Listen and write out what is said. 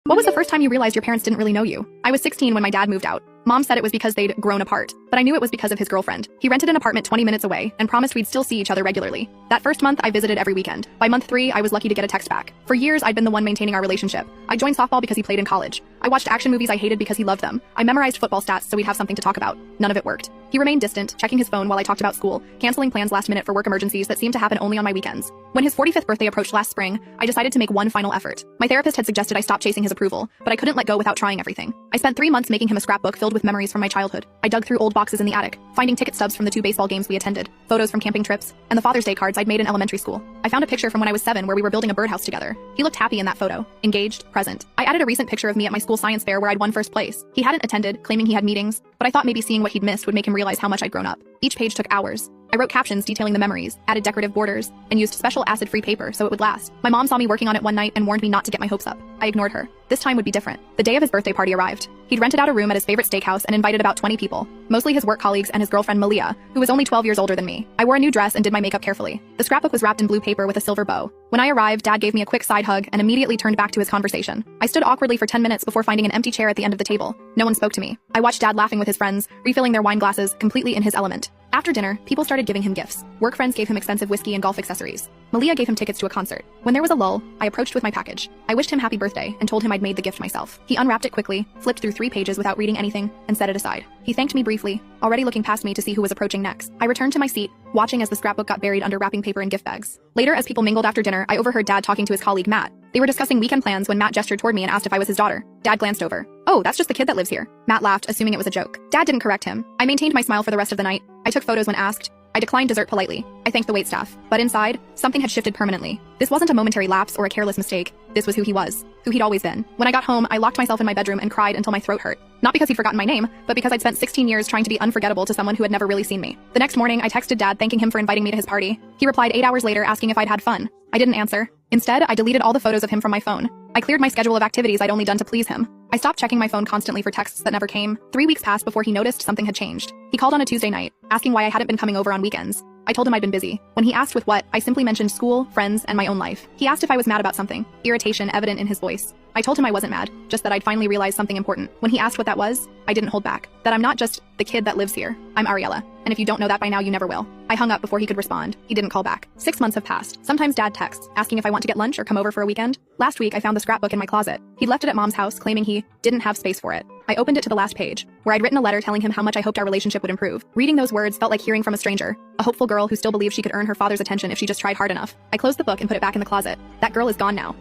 What was the first time you realized your parents didn't really know you? I was 16 when my dad moved out. Mom said it was because they'd grown apart, but I knew it was because of his girlfriend. He rented an apartment 20 minutes away and promised we'd still see each other regularly. That first month, I visited every weekend. By month 3, I was lucky to get a text back. For years, I'd been the one maintaining our relationship. I joined softball because he played in college. I watched action movies I hated because he loved them. I memorized football stats so we'd have something to talk about. None of it worked. He remained distant, checking his phone while I talked about school, canceling plans last minute for work emergencies that seemed to happen only on my weekends. When his 45th birthday approached last spring, I decided to make one final effort. My therapist had suggested I stop chasing his approval, but I couldn't let go without trying everything. I spent 3 months making him a scrapbook filled with memories from my childhood. I dug through old boxes in the attic, finding ticket stubs from the 2 baseball games we attended, photos from camping trips, and the Father's Day cards I'd made in elementary school. I found a picture from when I was 7 where we were building a birdhouse together. He looked happy in that photo, engaged, present. I added a recent picture of me at my school science fair where I'd won first place. He hadn't attended, claiming he had meetings, but I thought maybe seeing what he'd missed would make him realize how much I'd grown up. Each page took hours. I wrote captions detailing the memories, added decorative borders, and used special acid-free paper so it would last. My mom saw me working on it one night and warned me not to get my hopes up. I ignored her. This time would be different. The day of his birthday party arrived. He'd rented out a room at his favorite steakhouse and invited about 20 people, mostly his work colleagues and his girlfriend Malia, who was only 12 years older than me. I wore a new dress and did my makeup carefully. The scrapbook was wrapped in blue paper with a silver bow. When I arrived, Dad gave me a quick side hug and immediately turned back to his conversation. I stood awkwardly for 10 minutes before finding an empty chair at the end of the table. No one spoke to me. I watched Dad laughing with his friends, refilling their wine glasses, completely in his element. After dinner, people started giving him gifts. Work friends gave him expensive whiskey and golf accessories. Malia gave him tickets to a concert. When there was a lull, I approached with my package. I wished him happy birthday and told him I'd made the gift myself. He unwrapped it quickly, flipped through 3 pages without reading anything, and set it aside. He thanked me briefly, already looking past me to see who was approaching next. I returned to my seat, watching as the scrapbook got buried under wrapping paper and gift bags. Later, as people mingled after dinner, I overheard Dad talking to his colleague Matt. They were discussing weekend plans when Matt gestured toward me and asked if I was his daughter. Dad glanced over. "Oh, that's just the kid that lives here." Matt laughed, assuming it was a joke. Dad didn't correct him. I maintained my smile for the rest of the night. I took photos when asked. I declined dessert politely. I thanked the waitstaff. But inside, something had shifted permanently. This wasn't a momentary lapse or a careless mistake. This was who he was, who he'd always been. When I got home, I locked myself in my bedroom and cried until my throat hurt. Not because he'd forgotten my name, but because I'd spent 16 years trying to be unforgettable to someone who had never really seen me. The next morning, I texted Dad thanking him for inviting me to his party. He replied 8 hours later asking if I'd had fun. I didn't answer. Instead, I deleted all the photos of him from my phone. I cleared my schedule of activities I'd only done to please him. I stopped checking my phone constantly for texts that never came. 3 weeks passed before he noticed something had changed. He called on a Tuesday night, asking why I hadn't been coming over on weekends. I told him I'd been busy. When he asked with what, I simply mentioned school, friends, and my own life. He asked if I was mad about something, irritation evident in his voice. I told him I wasn't mad, just that I'd finally realized something important. When he asked what that was, I didn't hold back. That I'm not just the kid that lives here. I'm Ariella. And if you don't know that by now, you never will. I hung up before he could respond. He didn't call back. 6 months have passed. Sometimes Dad texts, asking if I want to get lunch or come over for a weekend. Last week, I found the scrapbook in my closet. He'd left it at Mom's house, claiming he didn't have space for it. I opened it to the last page, where I'd written a letter telling him how much I hoped our relationship would improve. Reading those words felt like hearing from a stranger, a hopeful girl who still believed she could earn her father's attention if she just tried hard enough. I closed the book and put it back in the closet. That girl is gone now.